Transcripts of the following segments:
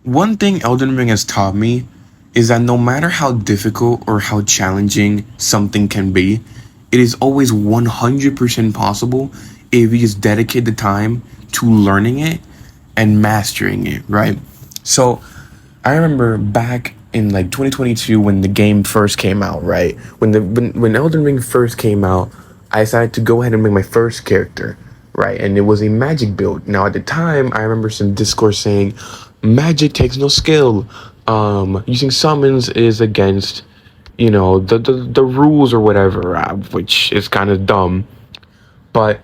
One thing Elden Ring has taught me is that no matter how difficult or how challenging something can be, it is always 100% possible if you just dedicate the time to learning it and mastering it, right? So I remember back in like 2022 when the game first came out, right? When Elden Ring first came out, I decided to go ahead and make my first character, right? And it was a magic build. Now at the time, I remember some discourse saying, "Magic takes no skill. Using summons is against, the rules or whatever," which is kind of dumb. But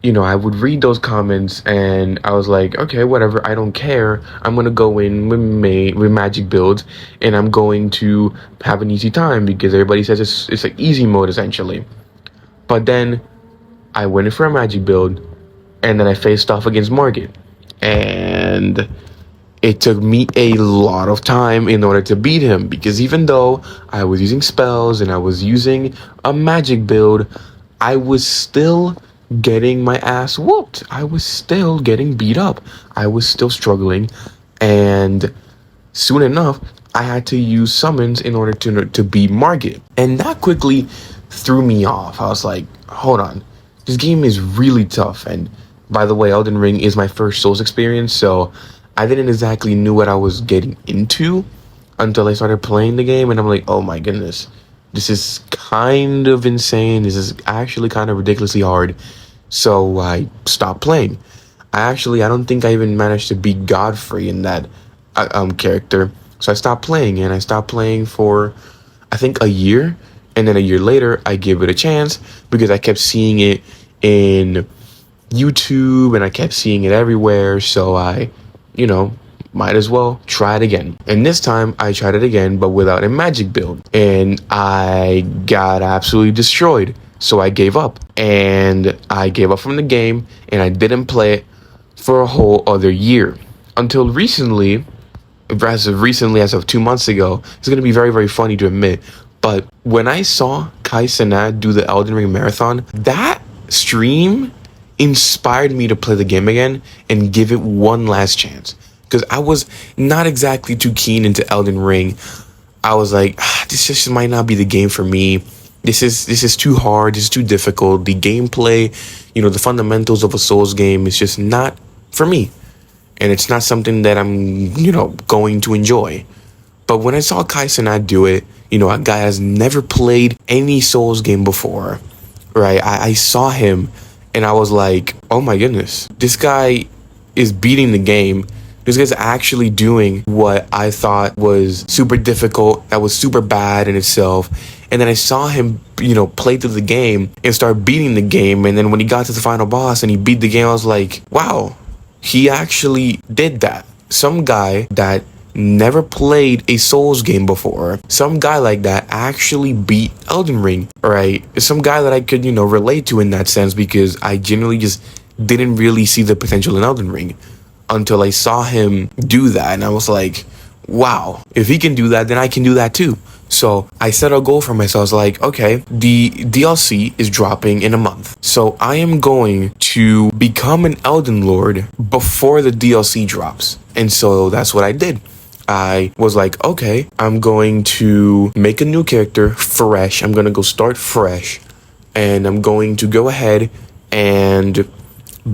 I would read those comments and I was like, okay, whatever, I don't care. I'm gonna go in with magic builds and I'm going to have an easy time because everybody says it's like easy mode essentially. But then I went in for a magic build and then I faced off against Margit. And it took me a lot of time in order to beat him because even though I was using spells and I was using a magic build, I was still getting my ass whooped. I was still getting beat up. I was still struggling. And soon enough, I had to use summons in order to beat Margit. And that quickly threw me off. I was like, hold on. This game is really tough. And by the way, Elden Ring is my first Souls experience, so I didn't exactly knew what I was getting into until I started playing the game, and I'm like, oh my goodness, this is kind of insane. This is actually kind of ridiculously hard. So I stopped playing. I don't think I even managed to beat Godfrey in that character. So I stopped playing, and I stopped playing for I think a year, and then a year later I gave it a chance because I kept seeing it in YouTube and I kept seeing it everywhere. So I might as well try it again. And this time I tried it again, but without a magic build. And I got absolutely destroyed. So I gave up. And I gave up from the game and I didn't play it for a whole other year. Until recently, as of 2 months ago, it's going to be very, very funny to admit. But when I saw Kai Cenat do the Elden Ring marathon, that stream inspired me to play the game again and give it one last chance. Because I was not exactly too keen into Elden Ring. I was like, this just might not be the game for me. This is too hard. This is too difficult. The gameplay, the fundamentals of a Souls game is just not for me. And it's not something that I'm, going to enjoy. But when I saw Kai Cenat do it, a guy has never played any Souls game before, right? I saw him and I was like, oh my goodness, this guy is beating the game. This guy's actually doing what I thought was super difficult, that was super bad in itself. And then I saw him, play through the game and start beating the game. And then when he got to the final boss and he beat the game, I was like, wow, he actually did that. Some guy that never played a Souls game before, some guy like that actually beat Elden Ring, right? Some guy that I could, relate to in that sense because I generally just didn't really see the potential in Elden Ring until I saw him do that. And I was like, wow, if he can do that, then I can do that too. So I set a goal for myself. I was like, okay, the DLC is dropping in a month. So I am going to become an Elden Lord before the DLC drops. And so that's what I did. I was like, okay, I'm going to make a new character fresh. I'm going to go start fresh. And I'm going to go ahead and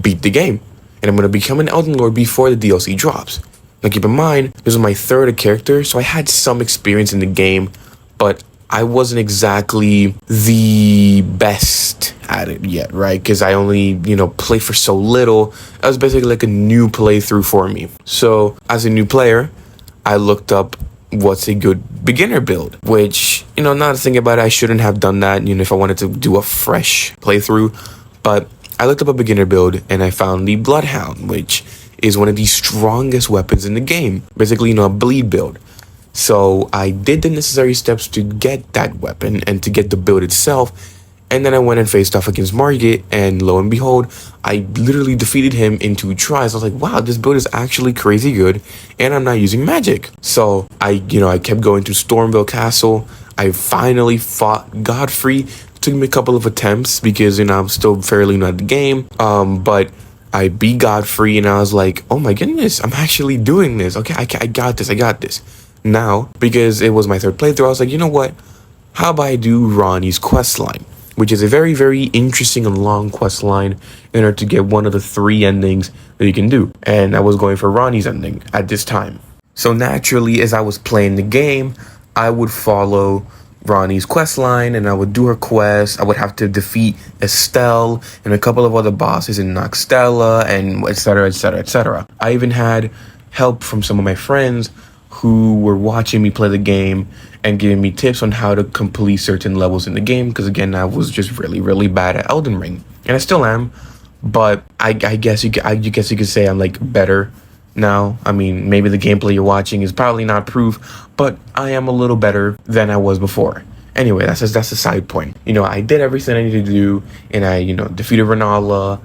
beat the game. And I'm going to become an Elden Lord before the DLC drops. Now keep in mind, this was my third character, so I had some experience in the game, but I wasn't exactly the best at it yet, right? Because I only, played for so little. It was basically like a new playthrough for me. So as a new player, I looked up what's a good beginner build, which, now to think about it, I shouldn't have done that, if I wanted to do a fresh playthrough. But I looked up a beginner build and I found the Bloodhound, which is one of the strongest weapons in the game. Basically, a bleed build. So I did the necessary steps to get that weapon and to get the build itself. And then I went and faced off against Margit, and lo and behold, I literally defeated him in 2 tries. I was like, wow, this build is actually crazy good, and I'm not using magic. So I kept going to Stormville Castle. I finally fought Godfrey. It took me a couple of attempts because, I'm still fairly new at the game. But I beat Godfrey, and I was like, oh my goodness, I'm actually doing this. Okay, I got this. I got this. Now, because it was my third playthrough, I was like, you know what? How about I do Ronnie's quest line, which is a very, very interesting and long quest line in order to get one of the 3 endings that you can do. And I was going for Ronnie's ending at this time. So naturally, as I was playing the game, I would follow Ronnie's quest line, and I would do her quest. I would have to defeat Estelle and a couple of other bosses in Noxtella, and etc., etc., etc. I even had help from some of my friends who were watching me play the game and giving me tips on how to complete certain levels in the game, because again, I was just really, really bad at Elden Ring, and I still am. But I guess you could say I'm like better now. I mean, maybe the gameplay you're watching is probably not proof, but I am a little better than I was before. Anyway, that's a side point. You know, I did everything I needed to do, and I, defeated Renala.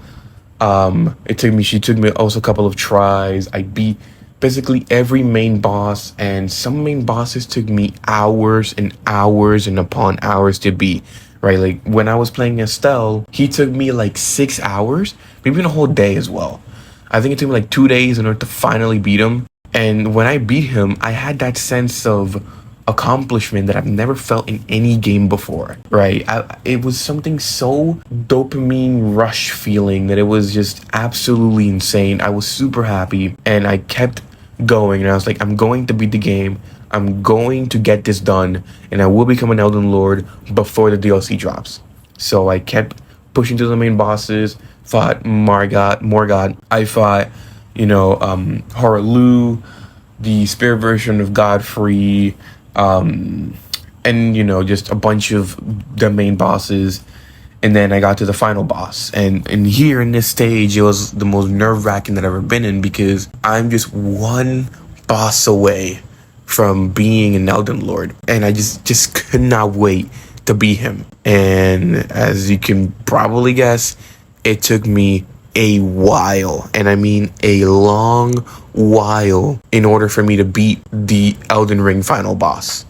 She took me also a couple of tries. I beat basically every main boss, and some main bosses took me hours and hours and upon hours to beat. Right, like when I was playing Estelle, he took me like 6 hours, maybe even a whole day as well. I think it took me like 2 days in order to finally beat him. And when I beat him, I had that sense of accomplishment that I've never felt in any game before, right? It was something so dopamine rush feeling that it was just absolutely insane. I was super happy, and I kept going, and I was like, I'm going to beat the game. I'm going to get this done, and I will become an Elden Lord before the DLC drops. So I kept pushing to the main bosses, fought Morgott. I fought, Horalu, the spirit version of Godfrey, and, just a bunch of the main bosses. And then I got to the final boss. And here in this stage, it was the most nerve-wracking that I've ever been in, because I'm just one boss away from being an Elden Lord, and I just could not wait to beat him. And as you can probably guess, it took me a while, and I mean a long while, in order for me to beat the Elden Ring final boss.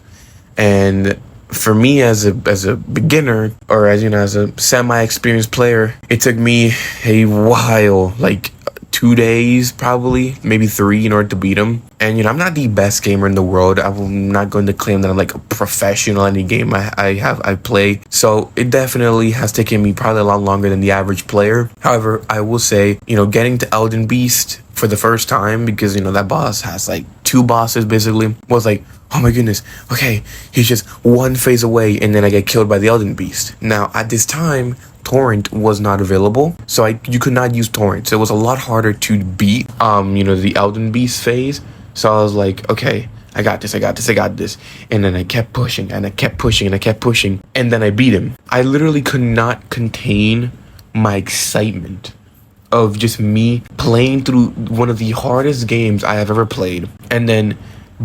And for me, as a beginner, or as a semi-experienced player, it took me a while, like 2 days, probably, maybe 3, in order to beat him. And I'm not the best gamer in the world. I'm not going to claim that I'm like a professional in any game I play. So it definitely has taken me probably a lot longer than the average player. However, I will say, getting to Elden Beast for the first time, because that boss has like 2 bosses basically, was like, oh my goodness, okay, he's just one phase away, and then I get killed by the Elden Beast. Now at this time, Torrent was not available, so you could not use Torrent, so it was a lot harder to beat the Elden Beast phase. So I was like, okay, I got this, and then I kept pushing, and I kept pushing, and I kept pushing, and then I beat him. I literally could not contain my excitement of just me playing through one of the hardest games I have ever played, and then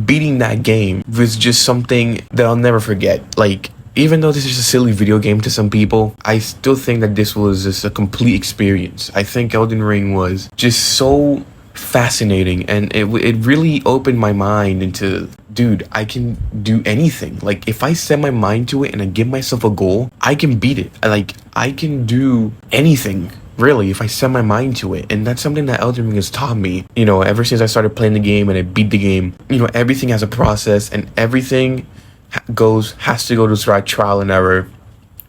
beating that game was just something that I'll never forget. Like, even though this is a silly video game to some people, I still think that this was just a complete experience. I think Elden Ring was just so fascinating, and it really opened my mind into, dude, I can do anything. Like, if I set my mind to it and I give myself a goal, I can beat it. Like, I can do anything, really, if I set my mind to it. And that's something that Elden Ring has taught me, ever since I started playing the game and I beat the game. Everything has a process, and everything has to go through trial and error.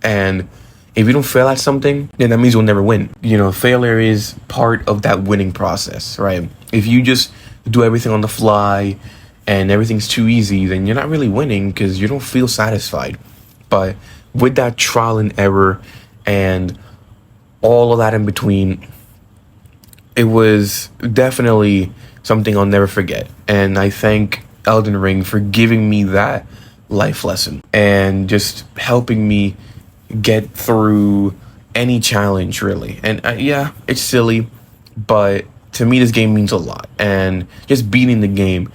And if you don't fail at something, then that means you'll never win. Failure is part of that winning process, right? If you just do everything on the fly and everything's too easy, then you're not really winning, because you don't feel satisfied. But with that trial and error and all of that in between, it was definitely something I'll never forget. And I thank Elden Ring for giving me that life lesson and just helping me get through any challenge, really. And yeah, it's silly, but to me this game means a lot. And just beating the game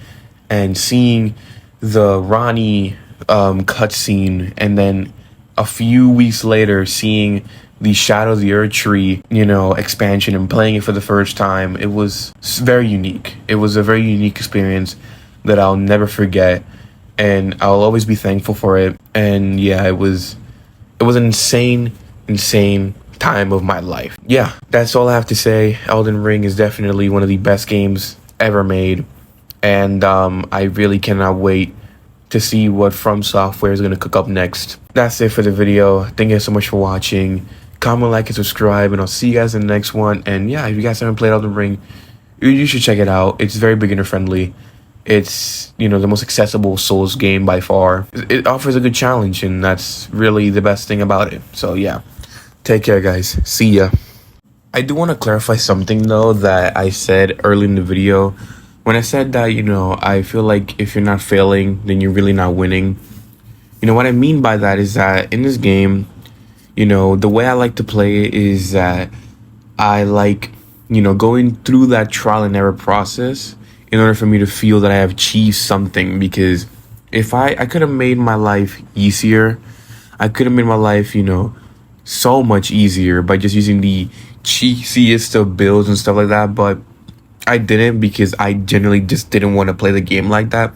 and seeing the Ronnie cutscene, and then a few weeks later seeing the Shadow of the Earth Tree, expansion, and playing it for the first time, it was very unique. It was a very unique experience that I'll never forget, and I'll always be thankful for it. And yeah, it was an insane time of my life. Yeah, that's all I have to say. Elden Ring is definitely one of the best games ever made, and I really cannot wait to see what From Software is going to cook up next. That's it for the video. Thank you so much for watching. Comment, like, and subscribe, and I'll see you guys in the next one. And yeah, if you guys haven't played Elden Ring, you should check it out. It's very beginner friendly. It's, the most accessible Souls game by far. It offers a good challenge, and that's really the best thing about it. So yeah, take care, guys. See ya. I do want to clarify something though that I said early in the video. When I said that, I feel like if you're not failing, then you're really not winning. What I mean by that is that in this game, the way I like to play it is that I like, going through that trial and error process in order for me to feel that I have achieved something. Because if I could have made my life easier, I could have made my life, so much easier by just using the cheesiest of builds and stuff like that. But I didn't, because I generally just didn't want to play the game like that.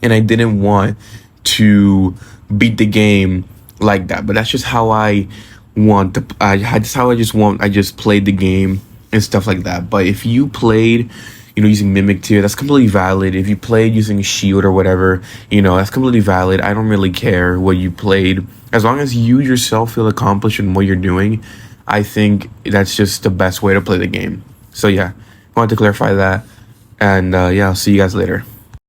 And I didn't want to beat the game like that. But that's just how I want to, that's how I just played the game and stuff like that. But if you played, using Mimic Tier, that's completely valid. If you played using Shield or whatever, that's completely valid. I don't really care what you played. As long as you yourself feel accomplished in what you're doing, I think that's just the best way to play the game. So yeah, I wanted to clarify that. And yeah, I'll see you guys later.